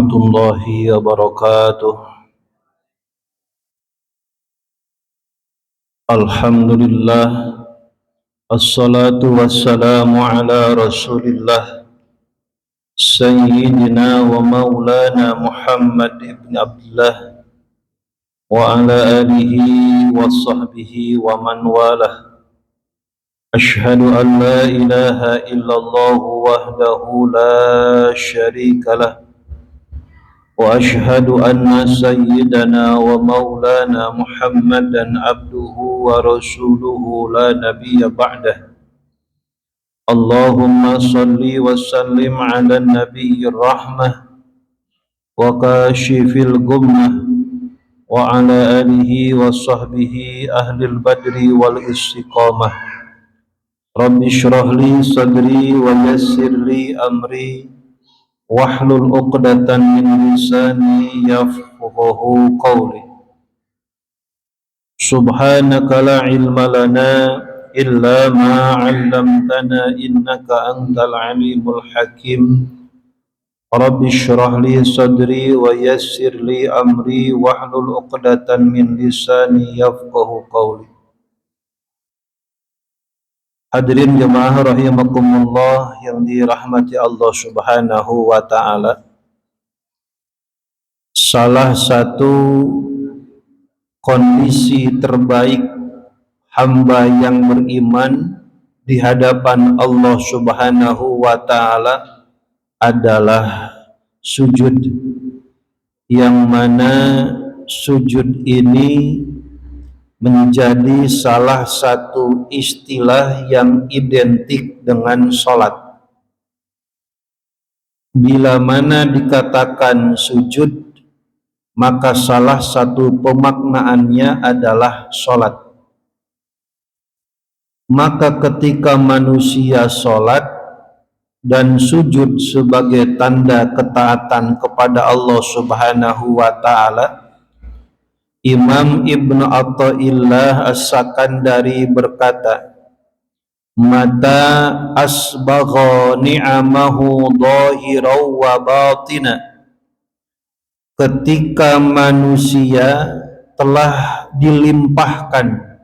warahmatullahi wabarakatuh. Alhamdulillah, assalatu wassalamu ala rasulillah Sayyidina wa maulana Muhammad ibn Abdullah wa ala alihi wa sahbihi wa man walah. Ashhadu an la ilaha illallah wahdahu la syarika lah, wa ashhadu anna sayyidana wa maulana Muhammadan abduhu wa rasuluhu la nabiyya ba'dah. Allahumma salli wa sallim ala nabiyyir rahmah wa kashifil gummah wa ala alihi wa sahbihi ahlil badri wal istiqamah. Rabbi shrah li sadri wa yassir li amri wahlul 'uqdatan min lisani yafqahu qawli. Subhanaka la ilma lana illa ma 'allamtana innaka antal alimul hakim. Rabbi shrah li sadri wa yassir li amri wahlul 'uqdatan min lisani yafqahu qawli. Hadirin jemaah rahimakumullah yang dirahmati Allah Subhanahu wa taala. Salah satu kondisi terbaik hamba yang beriman di hadapan Allah Subhanahu wa taala adalah sujud, yang mana sujud ini menjadi salah satu istilah yang identik dengan sholat. Bila mana dikatakan sujud, maka salah satu pemaknaannya adalah sholat. Maka ketika manusia sholat dan sujud sebagai tanda ketaatan kepada Allah Subhanahu wa ta'ala, Imam Ibnu Athaillah As-Sakandari berkata, mata asbagha ni'amahu dhahiraw wa batina, ketika manusia telah dilimpahkan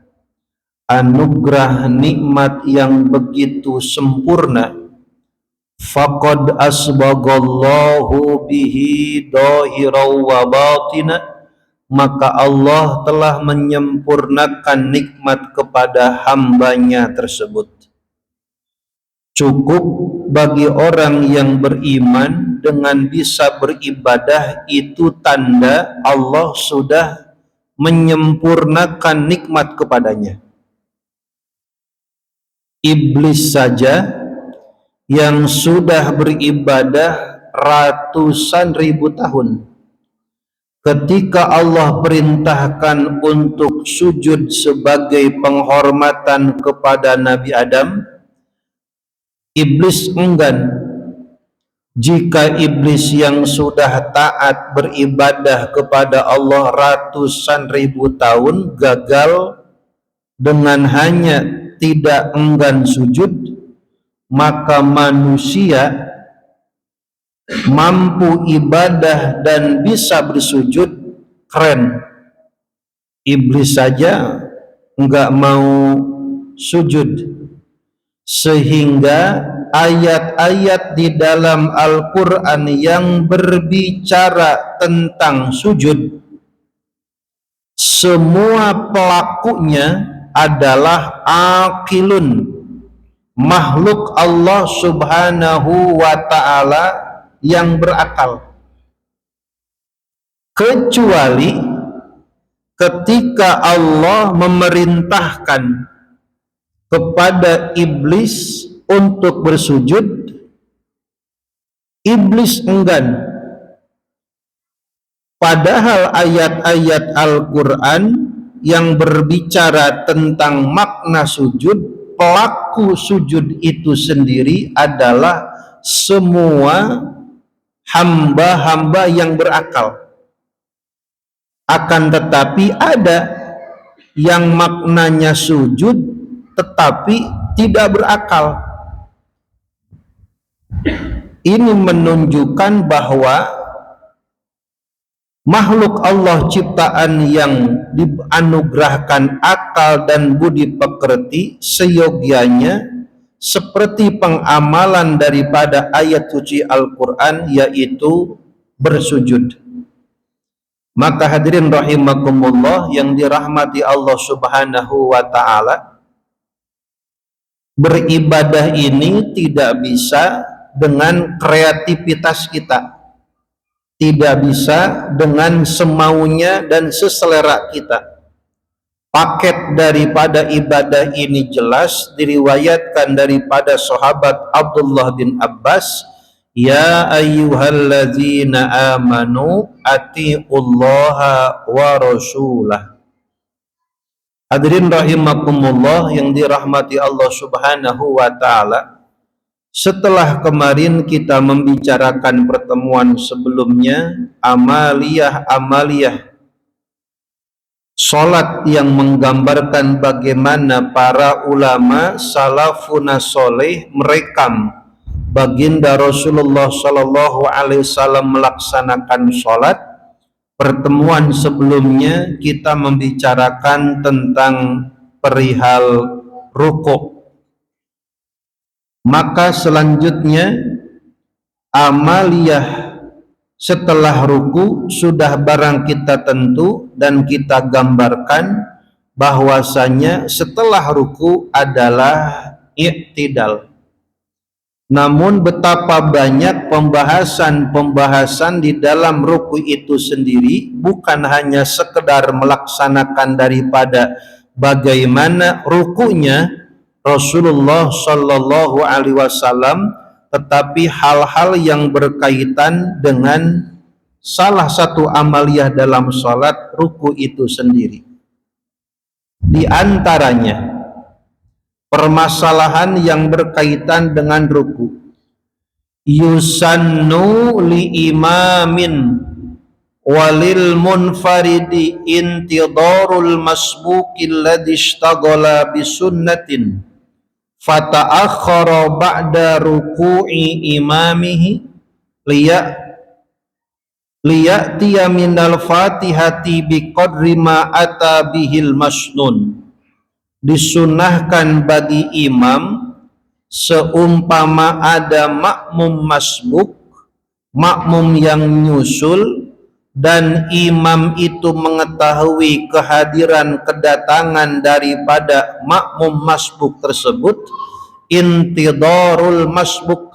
anugerah nikmat yang begitu sempurna, faqad asbaghallahu bihi dhahiraw wa batina, maka Allah telah menyempurnakan nikmat kepada hambanya tersebut. Cukup bagi orang yang beriman dengan bisa beribadah, itu tanda Allah sudah menyempurnakan nikmat kepadanya. Iblis saja yang sudah beribadah ratusan ribu tahun, ketika Allah perintahkan untuk sujud sebagai penghormatan kepada Nabi Adam, iblis enggan. Jika iblis yang sudah taat beribadah kepada Allah ratusan ribu tahun gagal dengan hanya tidak enggan sujud, maka manusia mampu ibadah dan bisa bersujud, keren. Iblis saja enggak mau sujud, sehingga ayat-ayat di dalam Al-Quran yang berbicara tentang sujud, semua pelakunya adalah aqilun, makhluk Allah Subhanahu wa ta'ala yang berakal. Kecuali ketika Allah memerintahkan kepada iblis untuk bersujud, iblis enggan. Padahal ayat-ayat Al-Quran yang berbicara tentang makna sujud, pelaku sujud itu sendiri adalah semua hamba-hamba yang berakal. Akan tetapi ada yang maknanya sujud tetapi tidak berakal. Ini menunjukkan bahwa makhluk Allah ciptaan yang dianugerahkan akal dan budi pekerti seyogyanya seperti pengamalan daripada ayat suci Al-Quran, yaitu bersujud. Maka hadirin rahimakumullah yang dirahmati Allah subhanahu wa ta'ala, beribadah ini tidak bisa dengan kreativitas kita, tidak bisa dengan semaunya dan seselera kita. Paket daripada ibadah ini jelas diriwayatkan daripada sahabat Abdullah bin Abbas, ya ayyuhalladzina amanu atiullaha wa rasulah. Hadirin rahimakumullah yang dirahmati Allah subhanahu wa ta'ala, setelah kemarin kita membicarakan pertemuan sebelumnya amaliyah salat yang menggambarkan bagaimana para ulama salafun soleh merekam baginda Rasulullah Shallallahu Alaihi Wasallam melaksanakan salat. Pertemuan sebelumnya kita membicarakan tentang perihal rukuk. Maka selanjutnya amaliyah setelah ruku sudah barang kita tentu dan kita gambarkan bahwasanya setelah ruku adalah i'tidal. Namun betapa banyak pembahasan di dalam ruku itu sendiri, bukan hanya sekedar melaksanakan daripada bagaimana rukunya Rasulullah Shallallahu Alaihi Wasallam, tetapi hal-hal yang berkaitan dengan salah satu amaliyah dalam sholat, ruku itu sendiri. Di antaranya permasalahan yang berkaitan dengan ruku. Yusannu li imamin walil munfaridi intidarul masbuqil ladhi ishtaghala bisunnatin fata'akhkhara ba'da ruku'i imamihi liya'tiya minal fatihati biqadri ma ata bihil masnun. Disunahkan bagi imam seumpama ada makmum masbuk, makmum yang nyusul, dan imam itu mengetahui kehadiran kedatangan daripada makmum masbuk tersebut, intidarul masbuk,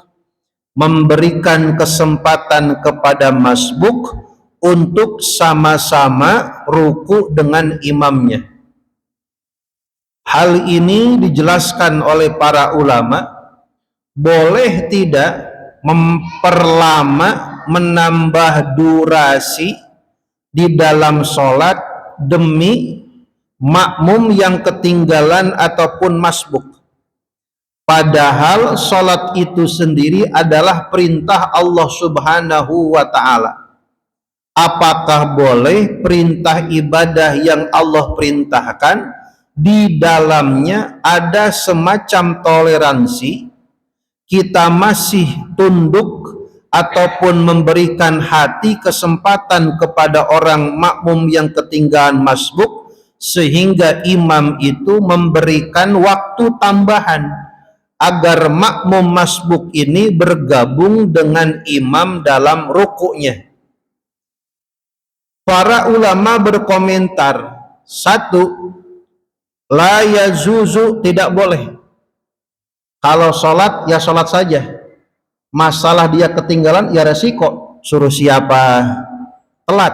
memberikan kesempatan kepada masbuk untuk sama-sama ruku dengan imamnya. Hal ini dijelaskan oleh para ulama, boleh tidak memperlama, menambah durasi di dalam sholat demi makmum yang ketinggalan ataupun masbuk. Padahal sholat itu sendiri adalah perintah Allah subhanahu wa ta'ala. Apakah boleh perintah ibadah yang Allah perintahkan di dalamnya ada semacam toleransi, kita masih tunduk ataupun memberikan hati kesempatan kepada orang makmum yang ketinggalan masbuk, sehingga imam itu memberikan waktu tambahan agar makmum masbuk ini bergabung dengan imam dalam rukuknya. Para ulama berkomentar, satu, la yazuzu, tidak boleh. Kalau sholat ya sholat saja, masalah dia ketinggalan ya resiko, suruh siapa telat.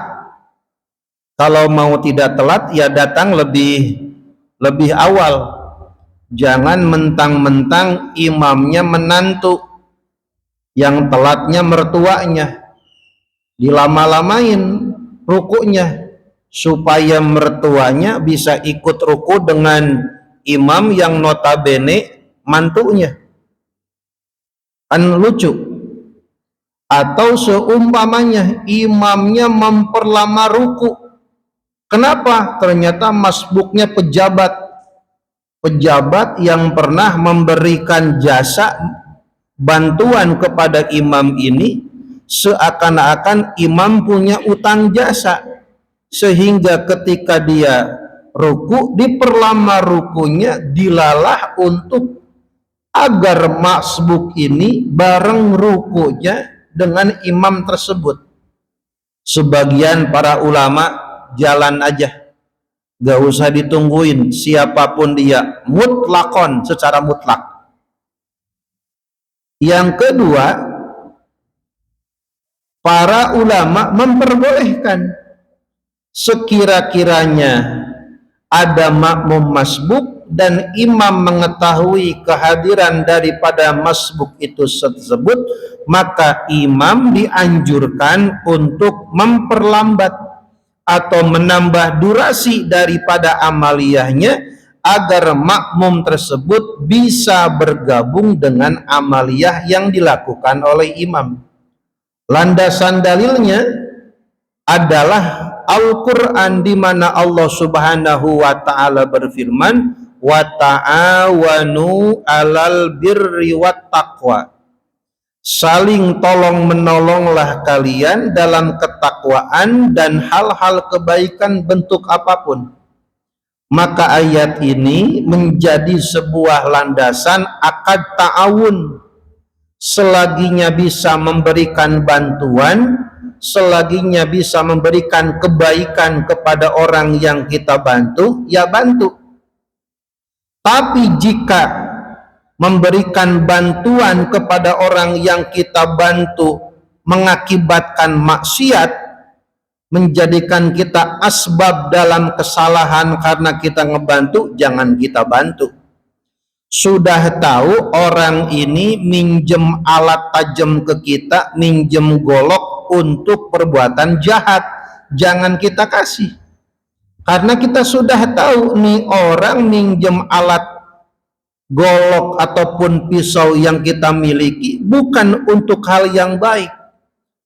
Kalau mau tidak telat ya datang lebih awal. Jangan mentang-mentang imamnya menantu, yang telatnya mertuanya, dilama-lamain rukuknya supaya mertuanya bisa ikut ruku dengan imam yang notabene mantunya, kan lucu. Atau seumpamanya imamnya memperlama ruku, kenapa? Ternyata masbuknya pejabat yang pernah memberikan jasa bantuan kepada imam ini, seakan-akan imam punya utang jasa, sehingga ketika dia ruku diperlama rukunya, dilalah untuk agar masbuk ini bareng rukunya dengan imam tersebut. Sebagian para ulama jalan aja, gak usah ditungguin siapapun dia, mutlakon, secara mutlak. Yang kedua, para ulama memperbolehkan sekira-kiranya ada makmum masbuk dan imam mengetahui kehadiran daripada masbuk itu tersebut, maka imam dianjurkan untuk memperlambat atau menambah durasi daripada amaliyahnya agar makmum tersebut bisa bergabung dengan amaliyah yang dilakukan oleh imam. Landasan dalilnya adalah Al-Quran, di mana Allah Subhanahu wa ta'ala berfirman, wa ta'awanu alal birri wat taqwa, saling tolong menolonglah kalian dalam ketakwaan dan hal-hal kebaikan bentuk apapun. Maka ayat ini menjadi sebuah landasan akad ta'awun. Selaginya bisa memberikan bantuan, selaginya bisa memberikan kebaikan kepada orang yang kita bantu, ya bantu. Tapi jika memberikan bantuan kepada orang yang kita bantu mengakibatkan maksiat, menjadikan kita asbab dalam kesalahan karena kita ngebantu, jangan kita bantu. Sudah tahu orang ini minjem alat tajam ke kita, minjem golok untuk perbuatan jahat, jangan kita kasih. Karena kita sudah tahu nih orang minjem alat golok ataupun pisau yang kita miliki bukan untuk hal yang baik.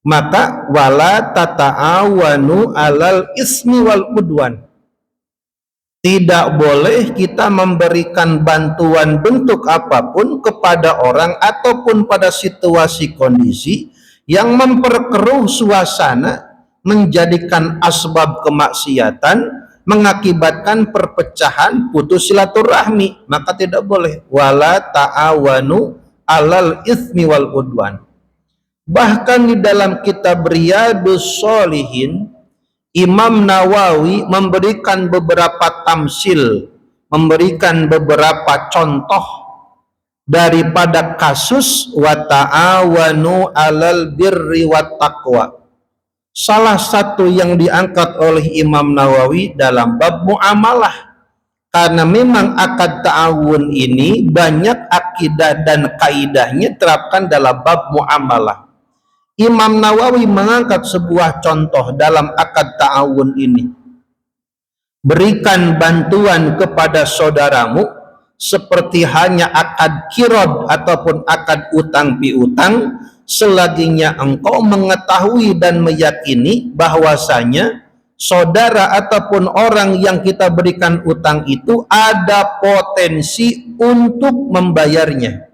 Maka wala tata'awanu alal ismi wal udwan. Tidak boleh kita memberikan bantuan bentuk apapun kepada orang ataupun pada situasi kondisi yang memperkeruh suasana, menjadikan asbab kemaksiatan, mengakibatkan perpecahan, putus silaturahmi. Maka tidak boleh. Wala ta'awanu alal ismi wal udwan. Bahkan di dalam kitab Riyadhus Shalihin, Imam Nawawi memberikan beberapa tamsil, memberikan beberapa contoh daripada kasus wa ta'awanu alal birri wat taqwa. Salah satu yang diangkat oleh Imam Nawawi dalam bab muamalah, karena memang akad ta'awun ini banyak akidah dan kaidahnya terapkan dalam bab muamalah. Imam Nawawi mengangkat sebuah contoh dalam akad ta'awun ini. Berikan bantuan kepada saudaramu seperti hanya akad kirod ataupun akad utang piutang, selaginya engkau mengetahui dan meyakini bahwasanya saudara ataupun orang yang kita berikan utang itu ada potensi untuk membayarnya.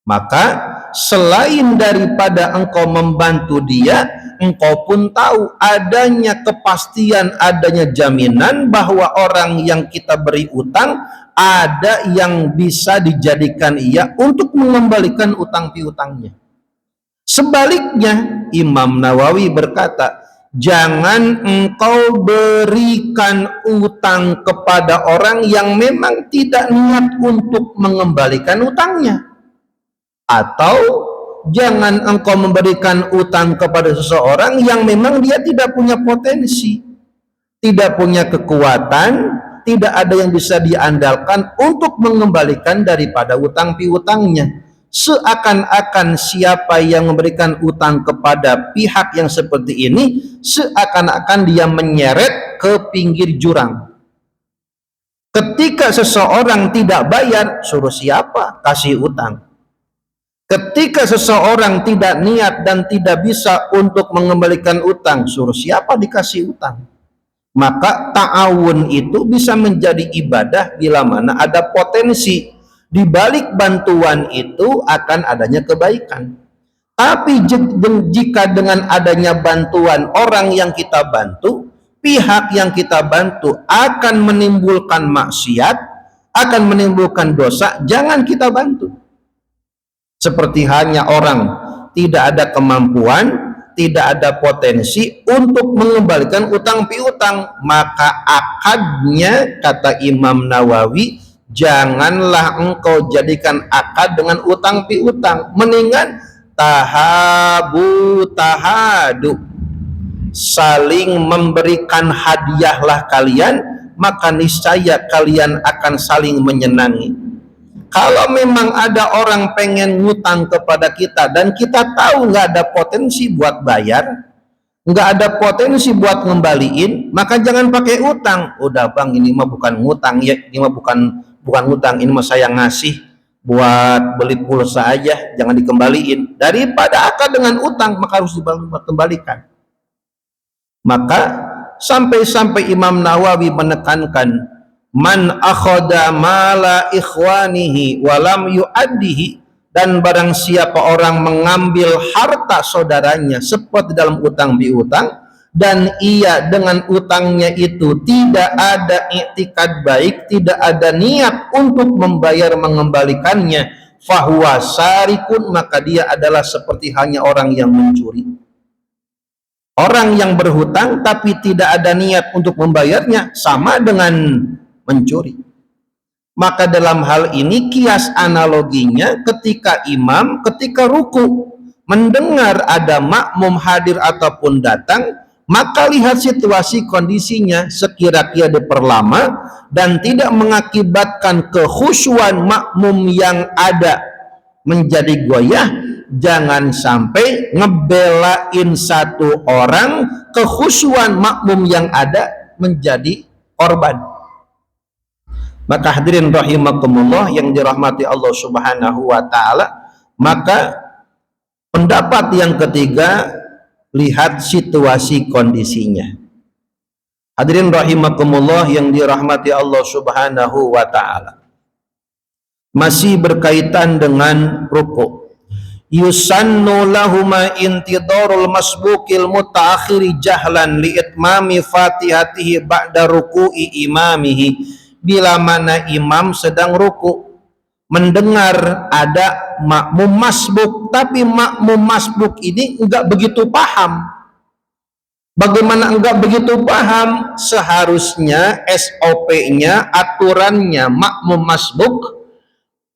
Maka selain daripada engkau membantu dia, engkau pun tahu adanya kepastian, adanya jaminan bahwa orang yang kita beri utang ada yang bisa dijadikan ia untuk mengembalikan utang piutangnya. Sebaliknya, Imam Nawawi berkata, jangan engkau berikan utang kepada orang yang memang tidak niat untuk mengembalikan utangnya. Atau jangan engkau memberikan utang kepada seseorang yang memang dia tidak punya potensi, tidak punya kekuatan, tidak ada yang bisa diandalkan untuk mengembalikan daripada utang piutangnya. Seakan-akan siapa yang memberikan utang kepada pihak yang seperti ini, seakan-akan dia menyeret ke pinggir jurang. Ketika seseorang tidak bayar, suruh siapa kasih utang. Ketika seseorang tidak niat dan tidak bisa untuk mengembalikan utang, suruh siapa dikasih utang. Maka ta'awun itu bisa menjadi ibadah bila mana ada potensi di balik bantuan itu akan adanya kebaikan. Tapi jika dengan adanya bantuan orang yang kita bantu, pihak yang kita bantu akan menimbulkan maksiat, akan menimbulkan dosa, jangan kita bantu. Seperti hanya orang tidak ada kemampuan, tidak ada potensi untuk mengembalikan utang piutang, maka akadnya, kata Imam Nawawi, janganlah engkau jadikan akad dengan utang piutang, mendingan tahadu, saling memberikan hadiahlah kalian, maka niscaya kalian akan saling menyenangi. Kalau memang ada orang pengen ngutang kepada kita dan kita tahu nggak ada potensi buat bayar, nggak ada potensi buat ngembaliin, maka jangan pakai utang. Udah bang, ini mah bukan ngutang ya, ini mah bukan ngutang, ini mah saya ngasih buat beli pulsa aja, jangan dikembaliin. Daripada akad dengan utang, maka harus dikembalikan. Maka sampai-sampai Imam Nawawi menekankan, man akhada mala ikhwanihi walam yu'addihi, dan barang siapa orang mengambil harta saudaranya seperti dalam utang piutang, dan ia dengan utangnya itu tidak ada i'tikad baik, tidak ada niat untuk membayar mengembalikannya, fahuwa sarikun, maka dia adalah seperti hanya orang yang mencuri. Orang yang berhutang tapi tidak ada niat untuk membayarnya sama dengan mencuri. Maka dalam hal ini kias analoginya ketika imam ketika ruku mendengar ada makmum hadir ataupun datang, maka lihat situasi kondisinya, sekira-kira diperlama dan tidak mengakibatkan kekhusyuan makmum yang ada menjadi goyah, jangan sampai ngebelain satu orang, kekhusyuan makmum yang ada menjadi korban. Maka hadirin rahimakumullah yang dirahmati Allah Subhanahu wa taala, maka pendapat yang ketiga, lihat situasi kondisinya. Hadirin rahimakumullah yang dirahmati Allah Subhanahu wa taala, masih berkaitan dengan ruku'. Yusannu lahuma intidarul masbukil mutaakhiri jahlan liitmami fatihatihi ba'da ruku'i imamihi. Bila mana imam sedang ruku, mendengar ada makmum masbuk, tapi makmum masbuk ini enggak begitu paham. Bagaimana enggak begitu paham? Seharusnya SOP-nya, aturannya makmum masbuk,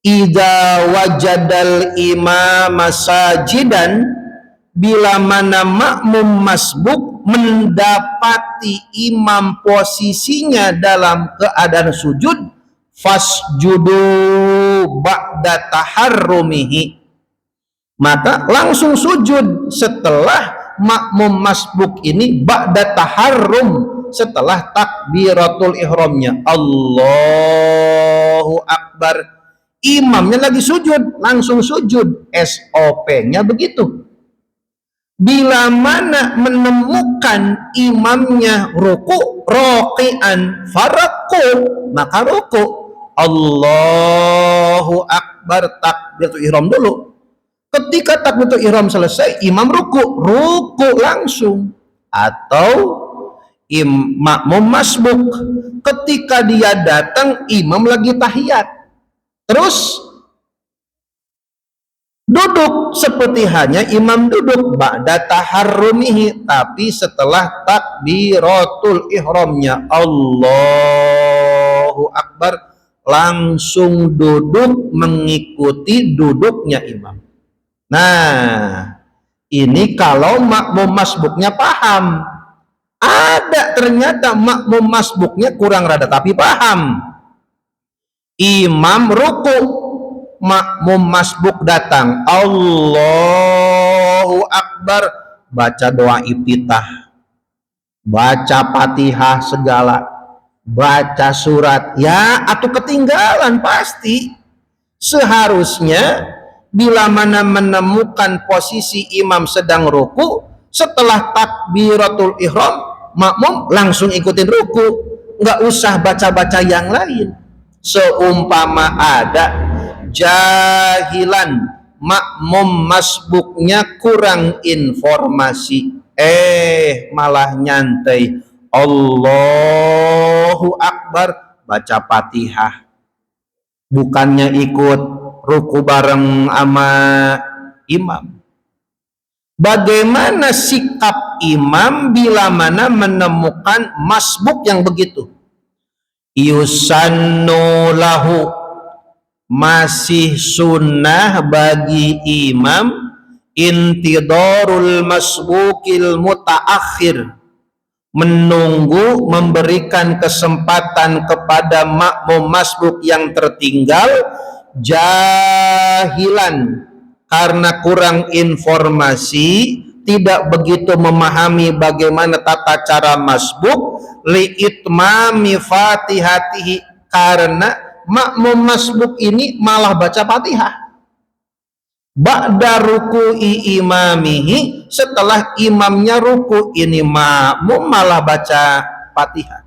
idza wajadal imam sajidan, bila mana makmum masbuk mendapati imam posisinya dalam keadaan sujud, fasjudu ba'da taharrumihi, maka langsung sujud setelah makmum masbuk ini ba'da taharrum, setelah takbiratul ihramnya, Allahu Akbar, imamnya lagi sujud, langsung sujud. SOP-nya begitu. Bila mana menemukan imamnya ruku, roki'an faraku, maka ruku. Allahu Akbar, takbiratul ihram dulu. Ketika takbiratul ihram selesai, imam ruku langsung. Atau makmum masbuk, ketika dia datang imam lagi tahiyat, terus duduk seperti hanya imam duduk ba'da taharrumihi, tapi setelah takbiratul ihramnya Allahu Akbar, langsung duduk mengikuti duduknya imam. Nah, ini kalau makmum masbuknya paham. Ada ternyata makmum masbuknya kurang rada tapi paham. Imam ruku, makmum masbuk datang, Allahu Akbar, baca doa iftitah, baca Fatihah segala, baca surat, ya atau ketinggalan pasti. Seharusnya bila mana menemukan posisi imam sedang ruku, setelah takbiratul ihram, makmum langsung ikutin ruku, nggak usah baca-baca yang lain. Seumpama ada jahilan makmum masbuknya kurang informasi, malah nyantai Allahu Akbar baca Fatihah, bukannya ikut ruku bareng sama imam. Bagaimana sikap imam bila mana menemukan masbuk yang begitu? Yusannu lahu, masih sunnah bagi imam intidarul masbukil mutaakhir, menunggu, memberikan kesempatan kepada makmum masbuk yang tertinggal, jahilan karena kurang informasi, tidak begitu memahami bagaimana tata cara masbuk, liitmami fatihatihi, karena makmum masbuk ini malah baca Fatihah ba'da ruku'i imamihi, setelah imamnya ruku, ini makmum malah baca Fatihah.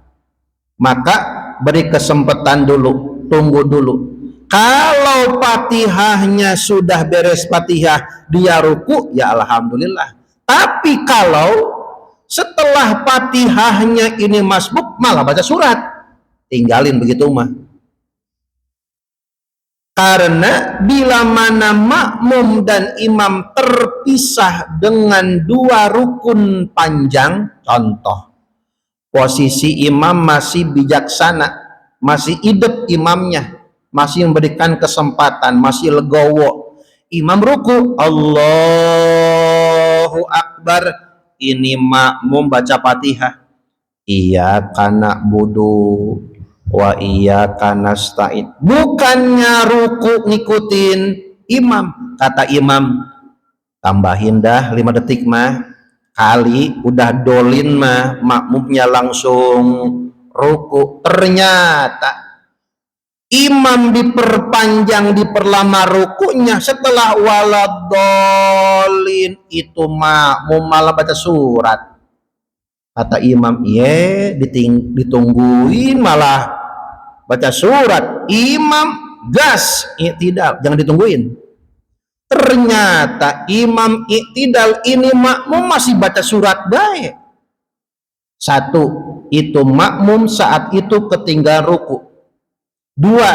Maka beri kesempatan dulu, tunggu dulu. Kalau Fatihahnya sudah beres Fatihah, dia ruku, ya alhamdulillah. Tapi kalau setelah Fatihahnya ini masbuk malah baca surat, tinggalin begitu mah. Karena bila mana makmum dan imam terpisah dengan dua rukun panjang, contoh posisi imam masih bijaksana, masih hidup imamnya, masih memberikan kesempatan, masih legowo, imam ruku, Allahu Akbar, ini makmum baca Fatihah, iya kana budu wa iyyaka nasta'in, bukannya ruku ngikutin imam. Kata imam, tambahin dah 5 detik mah, kali udah dolin mah makmumnya langsung ruku. Ternyata imam diperpanjang, diperlama rukunya, setelah waladolin itu makmum malah baca surat. Kata imam, iya ditungguin malah baca surat. Imam gas i'tidal, jangan ditungguin. Ternyata imam i'tidal, ini makmum masih baca surat baik. Satu, itu makmum saat itu ketinggalan ruku. Dua,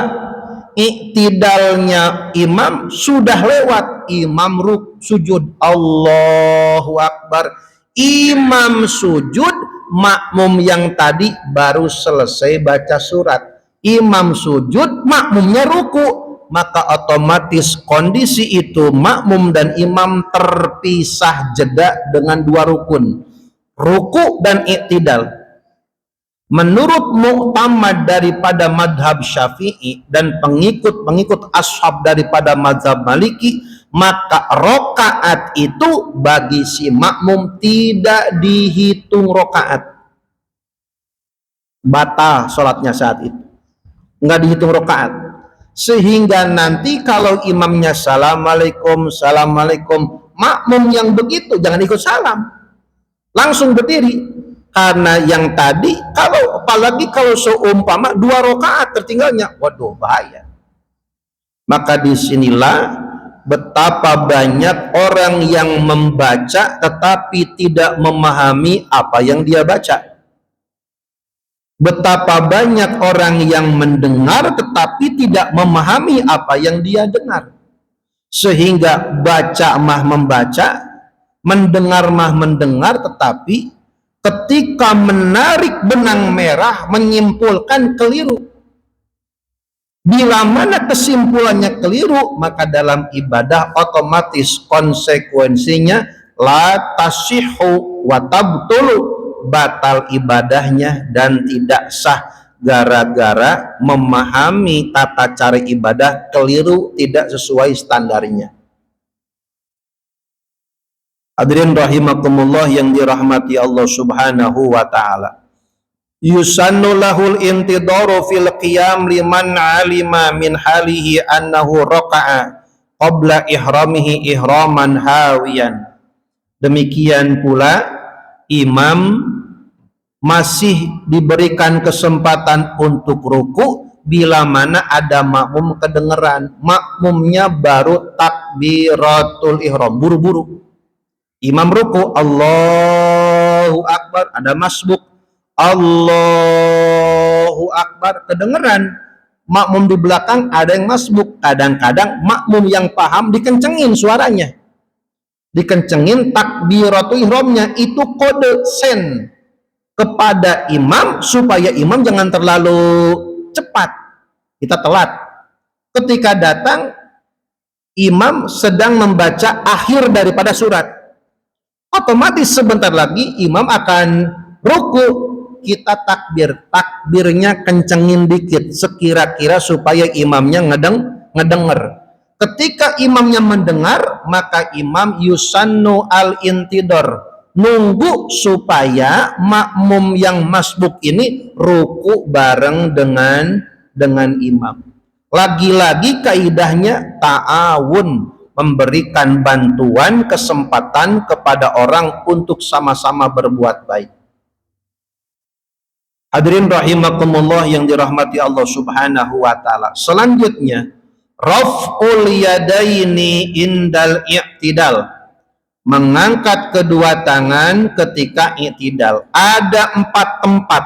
i'tidalnya imam sudah lewat, imam sujud, Allahu Akbar, imam sujud, makmum yang tadi baru selesai baca surat. Imam sujud, makmumnya ruku, maka otomatis kondisi itu makmum dan imam terpisah jeda dengan dua rukun, ruku dan i'tidal. Menurut mu'tamad daripada madhab Syafi'i dan pengikut ashab daripada mazhab Maliki, maka rokaat itu bagi si makmum tidak dihitung rokaat, batal sholatnya saat itu, nggak dihitung rokaat. Sehingga nanti kalau imamnya assalamualaikum, assalamualaikum, makmum yang begitu jangan ikut salam, langsung berdiri. Karena yang tadi, kalau apalagi kalau seumpama 2 rokaat tertinggalnya, waduh bahaya. Maka disinilah betapa banyak orang yang membaca tetapi tidak memahami apa yang dia baca. Betapa banyak orang yang mendengar tetapi tidak memahami apa yang dia dengar. Sehingga baca mah membaca, mendengar mah mendengar, tetapi ketika menarik benang merah menyimpulkan keliru. Bila mana kesimpulannya keliru, maka dalam ibadah otomatis konsekuensinya la tasihhu wa tabtulu, batal ibadahnya dan tidak sah gara-gara memahami tata cara ibadah keliru, tidak sesuai standarnya. Hadirin rahimakumullah yang dirahmati Allah Subhanahu wa taala. Yusannu lahul intidaru fil qiyam liman alima min halihi annahu raka'a qabla ihramihi ihraman hawiyan. Demikian pula imam masih diberikan kesempatan untuk ruku bila mana ada makmum kedengeran, makmumnya baru takbiratul ihram, buru-buru. Imam ruku, Allahu Akbar, ada masbuk, Allahu Akbar, kedengeran. Makmum di belakang ada yang masbuk. Kadang-kadang makmum yang paham dikencengin suaranya, dikencengin takbiratul ihramnya, itu kode sen kepada imam supaya imam jangan terlalu cepat, kita telat. Ketika datang imam sedang membaca akhir daripada surat, otomatis sebentar lagi imam akan ruku, kita takbirnya kencengin dikit sekira-kira supaya imamnya ngedenger. Ketika imamnya mendengar, maka imam yusannu al-intidor, nunggu supaya makmum yang masbuk ini ruku bareng dengan imam. Lagi-lagi kaidahnya ta'awun, memberikan bantuan, kesempatan kepada orang untuk sama-sama berbuat baik. Hadirin rahimakumullah yang dirahmati Allah Subhanahu wa taala. Selanjutnya, raf'ul yadaini indal i'tidal, mengangkat kedua tangan ketika i'tidal. Ada 4 tempat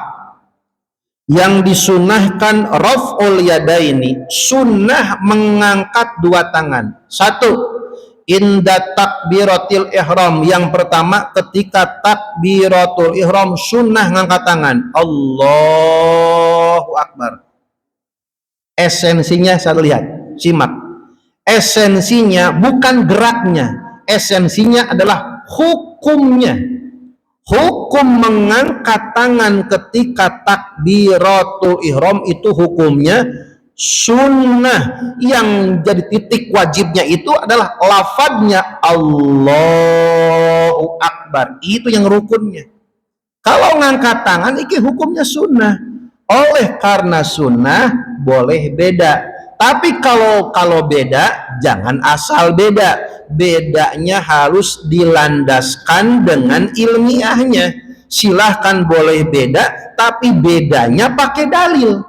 yang disunahkan raf'ul yadaini, sunnah mengangkat dua tangan. 1, inda takbiratil ihram, yang pertama ketika takbiratul ihram sunnah ngangkat tangan, Allahu Akbar. Esensinya saya lihat, simak. Esensinya bukan geraknya, esensinya adalah hukumnya. Hukum mengangkat tangan ketika takbiratul ihram itu hukumnya sunnah. Yang jadi titik wajibnya itu adalah lafadznya Allahu Akbar, itu yang rukunnya. Kalau ngangkat tangan itu hukumnya sunnah. Oleh karena sunnah boleh beda. Tapi kalau beda, jangan asal beda. Bedanya harus dilandaskan dengan ilmiahnya. Silahkan boleh beda, tapi bedanya pakai dalil.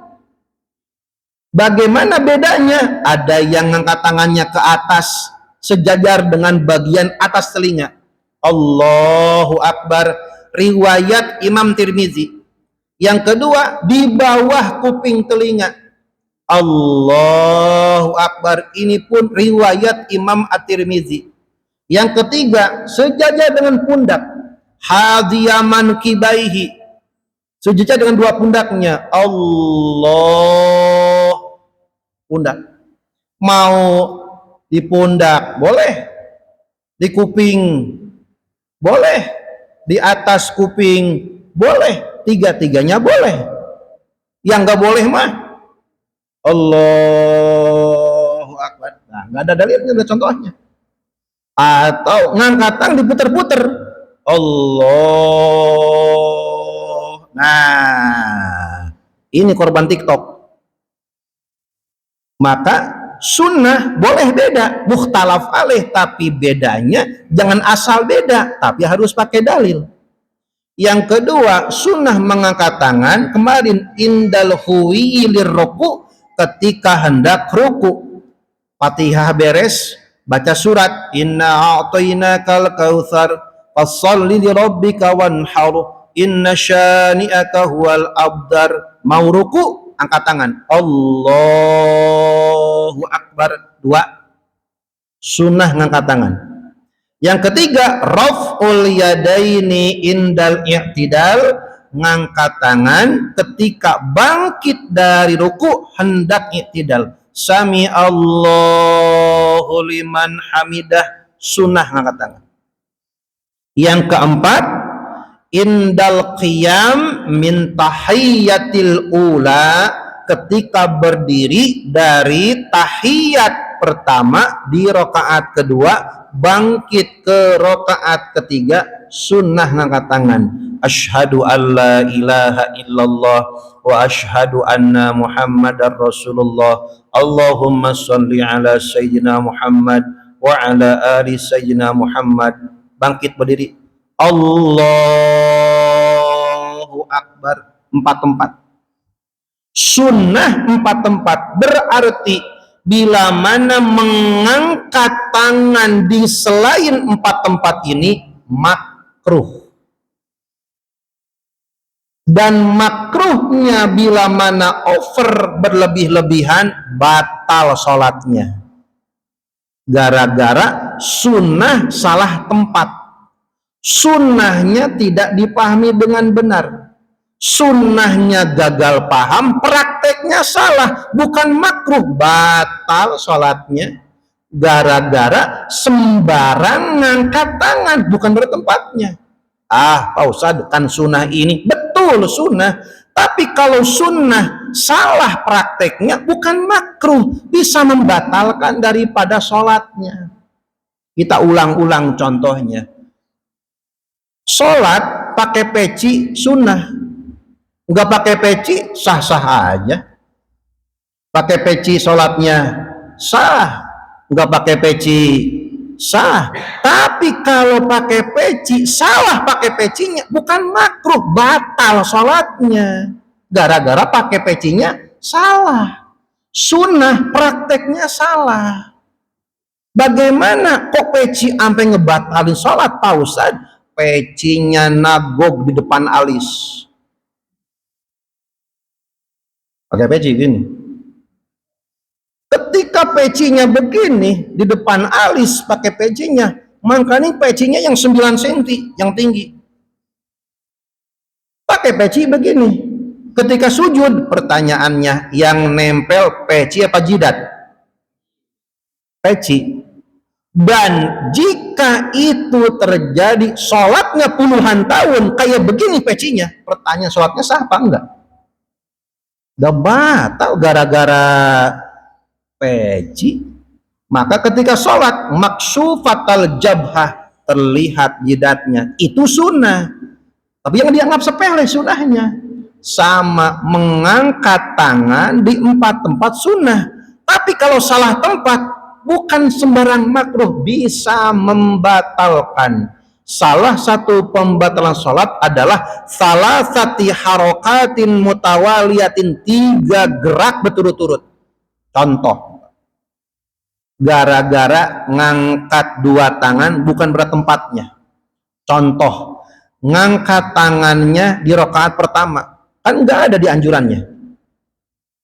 Bagaimana bedanya? Ada yang ngangkat tangannya ke atas, sejajar dengan bagian atas telinga, Allahu Akbar, riwayat Imam Tirmizi. Yang kedua, di bawah kuping telinga, Allahu Akbar, ini pun riwayat Imam At-Tirmizi. Yang ketiga, sejajar dengan pundak, hadiyaman kibaihi, sejajar dengan dua pundaknya, Allah, pundak. Mau di pundak boleh, di kuping boleh, di atas kuping boleh, tiga-tiganya boleh. Yang nggak boleh mah Allahu Akbar. Nah, nggak ada dalilnya, ada contohnya. Atau ngangkat tangan diputer-puter, Allah. Nah, ini korban TikTok. Maka sunnah boleh beda, mukhtalaf alaih, tapi bedanya jangan asal beda, tapi harus pakai dalil. Yang kedua, sunnah mengangkat tangan kemarin indal huwi lirruku, ketika hendak ruku. Fatihah beres, baca surat inna a'tainakal kautsar fasholli lirabbika wanhar inna syani'aka huwal abdar. Mau ruku, angkat tangan, Allahu Akbar, 2, sunnah ngangkat tangan. Yang ketiga, raf'ul yadaini indal i'tidal, ngangkat tangan ketika bangkit dari ruku hendak i'tidal. Sami Allahu liman hamidah, sunnah ngangkat tangan. Yang keempat, indal qiyam min tahiyyatil ula, ketika berdiri dari tahiyat pertama di rakaat kedua bangkit ke rakaat ketiga, sunnah ngangkat tangan. Asyhadu an la ilaha illallah wa asyhadu anna muhammadar rasulullah. Allahumma sholli ala sayyidina Muhammad wa ala ali sayyidina Muhammad. Bangkit berdiri, Allahu Akbar, 4 tempat. Sunnah 4 tempat berarti bila mana mengangkat tangan di selain 4 tempat ini makruh. Dan makruhnya bila mana over berlebih-lebihan batal sholatnya. Gara-gara sunnah salah tempat. Sunnahnya tidak dipahami dengan benar. Sunnahnya gagal paham, prakteknya salah, bukan makruh, batal sholatnya. Gara-gara sembarang ngangkat tangan, bukan bertempatnya. Pak Ustadz kan sunnah ini, betul sunnah, tapi kalau sunnah salah prakteknya bukan makruh, bisa membatalkan daripada sholatnya. Kita ulang-ulang contohnya. Sholat pakai peci sunnah, nggak pakai peci sah-sah aja. Pakai peci sholatnya sah, nggak pakai peci sah. Tapi kalau pakai peci, salah pakai pecinya, bukan makruh, batal sholatnya. Gara-gara pakai pecinya salah. Sunnah prakteknya salah. Bagaimana kok peci sampai ngebatalin sholat, Pak Ustadz? Pecinya nagok di depan alis. Pakai peci gini. Ketika pecinya begini di depan alis pakai pecinya, makanya pecinya yang 9 cm yang tinggi. Pakai peci begini. Ketika sujud, pertanyaannya yang nempel peci apa jidat? Peci. Dan jika itu terjadi sholatnya puluhan tahun kayak begini pecinya, pertanyaan sholatnya sah apa enggak? Udah batal gara-gara peci. Maka ketika sholat maksufatal jabhah, terlihat jidatnya, itu sunnah. Tapi yang dianggap sepele sunnahnya. Sama mengangkat tangan di 4 tempat sunnah. Tapi kalau salah tempat, bukan sembarang makruh, bisa membatalkan. Salah satu pembatalan sholat adalah salasati harokatin mutawaliyatin, 3 gerak berturut-turut. Contoh, gara-gara ngangkat 2 tangan bukan bertempatnya. Contoh, ngangkat tangannya di rakaat pertama, kan nggak ada di anjurannya.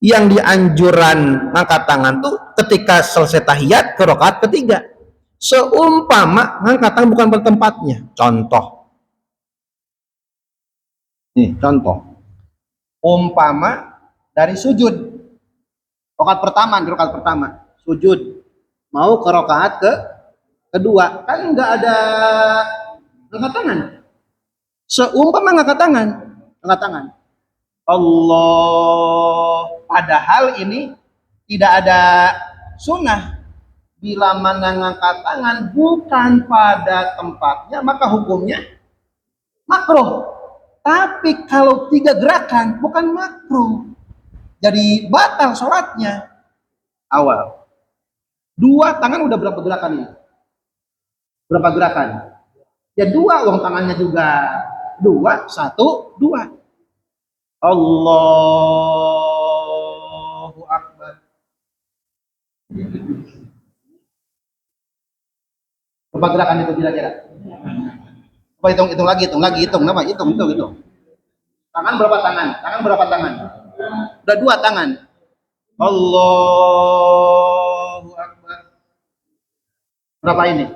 Yang di anjuran ngangkat tangan tuh ketika selesai tahiyat ke rakaat ketiga. Seumpama ngangkat tangan bukan bertempatnya. Contoh, nih contoh, umpama dari sujud rakaat pertama sujud mau ke rakaat kedua, kan nggak ada ngangkat tangan. Seumpama ngangkat tangan Allah, padahal ini tidak ada sunnah. Bila mana ngangkat tangan bukan pada tempatnya, maka hukumnya makruh. Tapi kalau 3 gerakan bukan makruh, jadi batal sholatnya. Awal 2 tangan udah berapa gerakan ini? Berapa gerakan? Ya 2, uang tangannya juga 2, 1, 2. Allahu Akbar. Berapa gerakan itu kira-kira? Coba hitung lagi. Tangan berapa tangan? Udah 2 tangan. Allahu Akbar. Berapa ini?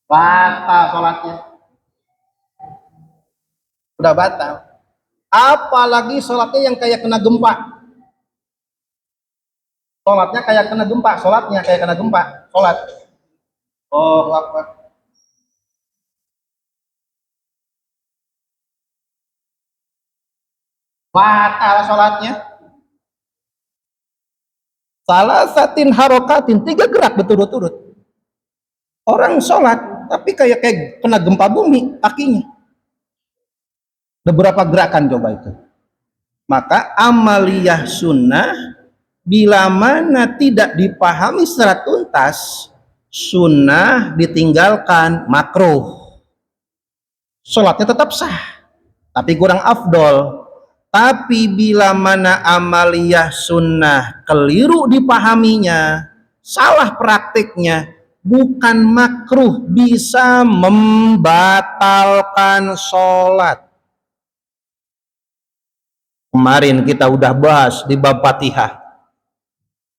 Batal sholatnya. Udah batal. Apalagi sholatnya yang kayak kena gempa. Sholatnya kayak kena gempa. Sholat. Oh, Akbar. Batal sholatnya. Salah satin harokatin, 3 gerak berturut-turut. Orang sholat tapi kayak kena gempa bumi kakinya. Ada berapa gerakan coba itu? Maka amaliyah sunnah bila mana tidak dipahami secara tuntas, sunnah ditinggalkan makruh. Sholatnya tetap sah, tapi kurang afdol. Tapi bila mana amaliyah sunnah keliru dipahaminya, salah praktiknya, bukan makruh, bisa membatalkan sholat. Kemarin kita udah bahas di bab Fatihah.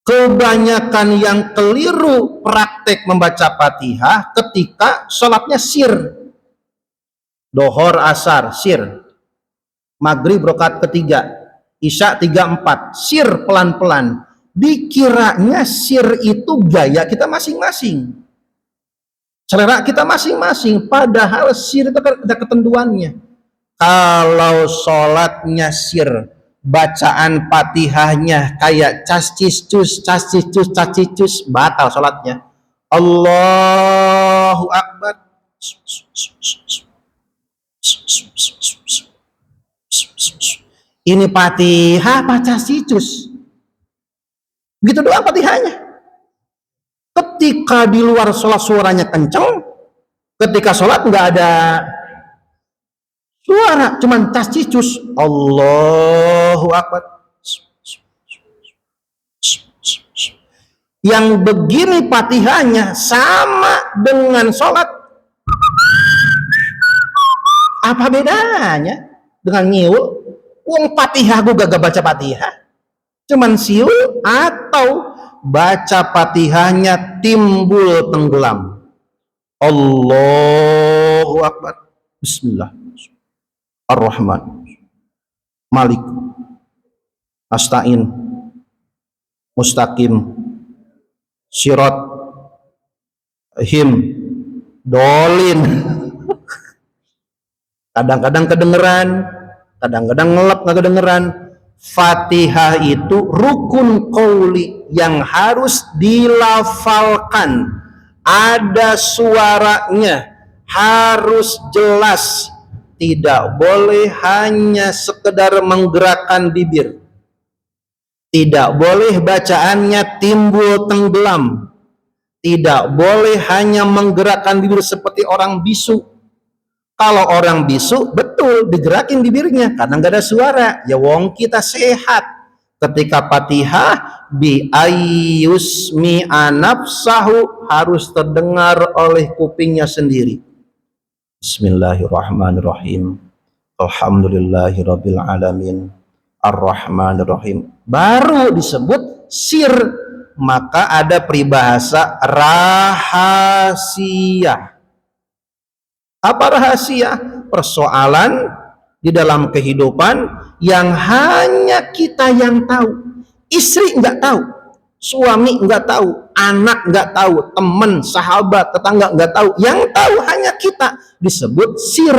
Kebanyakan yang keliru praktek membaca Fatihah ketika sholatnya sir. Dohor, asar, sir. Maghrib rakaat ketiga, Isya 3/4, sir pelan-pelan. Dikiranya sir itu gaya kita masing-masing, selera kita masing-masing, padahal sir itu ada ketentuannya. Kalau sholatnya sir, bacaan Fatihahnya kayak cascicus, batal sholatnya. Allahu Akbar, ini Fatihah baca sicus, begitu doang Fatihahnya. Ketika di luar sholat suaranya kenceng, ketika sholat nggak ada suara, cuman tascicus, Allahu Akbar. Yang begini Fatihahnya sama dengan sholat. Apa bedanya dengan nyiul? Wong Fatihah gue gak baca Fatihah, cuman siul, atau baca Fatihahnya timbul tenggelam. Allahu Akbar, Bismillah, Ar-Rahman, Malik, Asta'in, Mustaqim, Sirat, Him, Dolin. Kadang-kadang kedengeran, kadang-kadang ngelap nggak kedengeran. Fatihah itu rukun qauli yang harus dilafalkan, ada suaranya, harus jelas, tidak boleh hanya sekedar menggerakkan bibir, tidak boleh bacaannya timbul tenggelam, tidak boleh hanya menggerakkan bibir seperti orang bisu. Kalau orang bisu, betul digerakin bibirnya karena nggak ada suara. Ya wong kita sehat. Ketika Fatihah, bi ayyusmi anafsahu, harus terdengar oleh kupingnya sendiri. Bismillahirrahmanirrahim. Alhamdulillahirabbil alamin. Ar-Rahmanirrahim. Baru disebut sir. Maka ada peribahasa rahasia. Apa rahasia? Persoalan di dalam kehidupan yang hanya kita yang tahu. Istri nggak tahu, suami nggak tahu, anak nggak tahu, teman, sahabat, tetangga nggak tahu. Yang tahu hanya kita, disebut sir.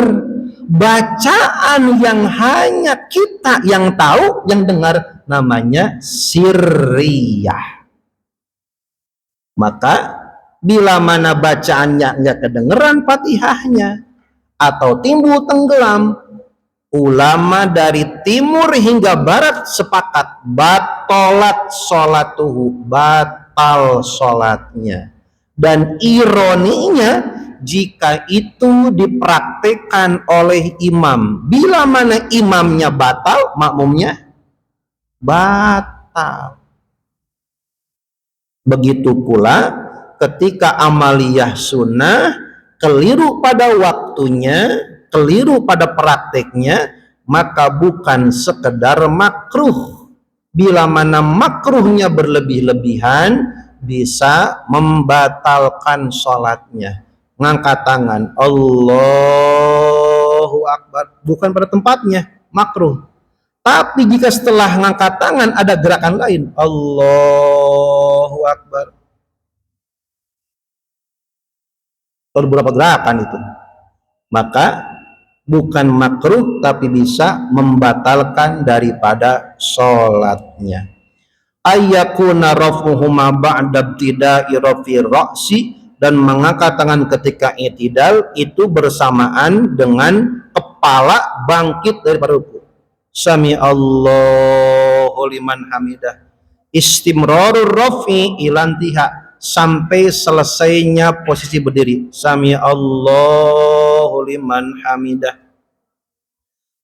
Bacaan yang hanya kita yang tahu, yang dengar, namanya sirriyah. Maka bila mana bacaannya nggak kedengeran Fatihahnya atau timbul tenggelam, ulama dari timur hingga barat sepakat batalat sholatuhu, batal sholatnya. Dan ironinya, jika itu dipraktekkan oleh imam, bila mana imamnya batal, makmumnya batal. Begitu pula ketika amaliyah sunnah keliru pada waktunya, keliru pada prakteknya, maka bukan sekedar makruh. Bila mana makruhnya berlebih-lebihan, bisa membatalkan sholatnya. Ngangkat tangan, Allahu Akbar, bukan pada tempatnya, makruh. Tapi jika setelah ngangkat tangan ada gerakan lain, Allahu Akbar, ada beberapa gerakan itu, maka bukan makruh tapi bisa membatalkan daripada sholatnya. Ayyakuna rafuhuma ba'da ibtida'i rafi ra'si, dan mengangkat tangan ketika i'tidal itu bersamaan dengan kepala bangkit daripada ruku. Sami Allahu liman hamidah. Istimrarur rafi ilantiha, sampai selesainya posisi berdiri. Sami Allahu liman hamidah.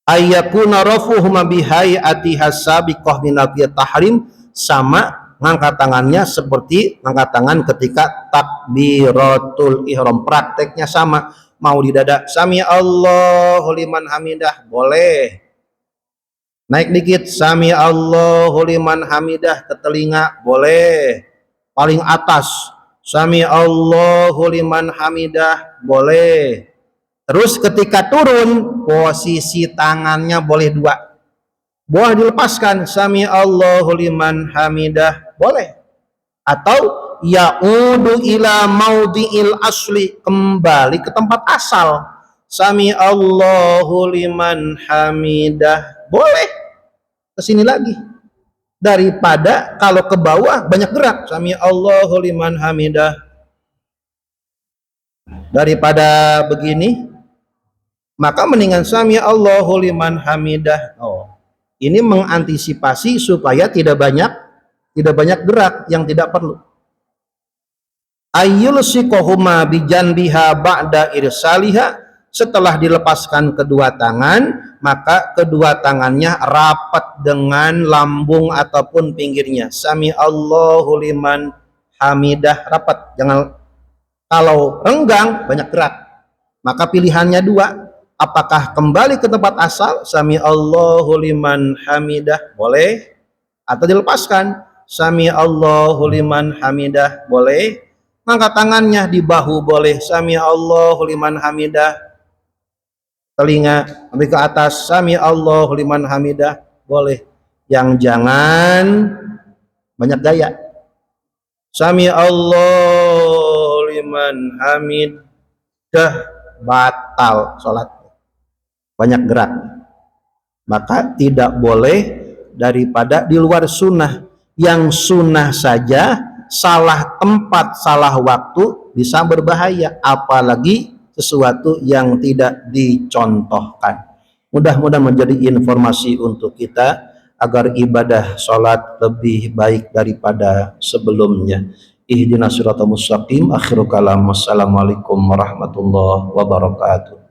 ayyakuna rafuhuma bihayati hasabiqah min tahrim, sama ngangkat tangannya seperti ngangkat tangan ketika takbiratul ihram. Prakteknya sama, mau di dada sami Allahu liman hamidah boleh, naik dikit sami Allahu liman hamidah ke telinga boleh, paling atas sami Allahu liman hamidah boleh. Terus ketika turun, posisi tangannya boleh dua, boleh dilepaskan sami Allahu liman hamidah boleh, atau ya'udu ila maudhi'il asli, kembali ke tempat asal sami Allahu liman hamidah boleh, ke sini lagi, daripada kalau ke bawah banyak gerak sami Allahu liman hamidah. Daripada begini maka mendingan sami Allahu liman hamidah. Ini mengantisipasi supaya tidak banyak gerak yang tidak perlu. Ayyul sikohuma bijanbiha ba'da irsaliha, setelah dilepaskan kedua tangan maka kedua tangannya rapat dengan lambung ataupun pinggirnya. Sami Allahu liman hamidah rapat, jangan. Kalau renggang banyak gerak, maka pilihannya dua, apakah kembali ke tempat asal sami Allahu liman hamidah boleh, atau dilepaskan sami Allahu liman hamidah boleh, angkat tangannya di bahu boleh sami Allahu liman hamidah, telinga ambil ke atas sami Allahu liman hamidah boleh. Yang jangan banyak gaya sami Allahu liman hamidah, batal sholat, banyak gerak, maka tidak boleh daripada di luar sunnah. Yang sunnah saja salah tempat, salah waktu bisa berbahaya, apalagi sesuatu yang tidak dicontohkan. Mudah-mudahan menjadi informasi untuk kita agar ibadah sholat lebih baik daripada sebelumnya. Ihdinas siratal mustaqim. Akhiru kalam. Wassalamualaikum warahmatullahi wabarakatuh.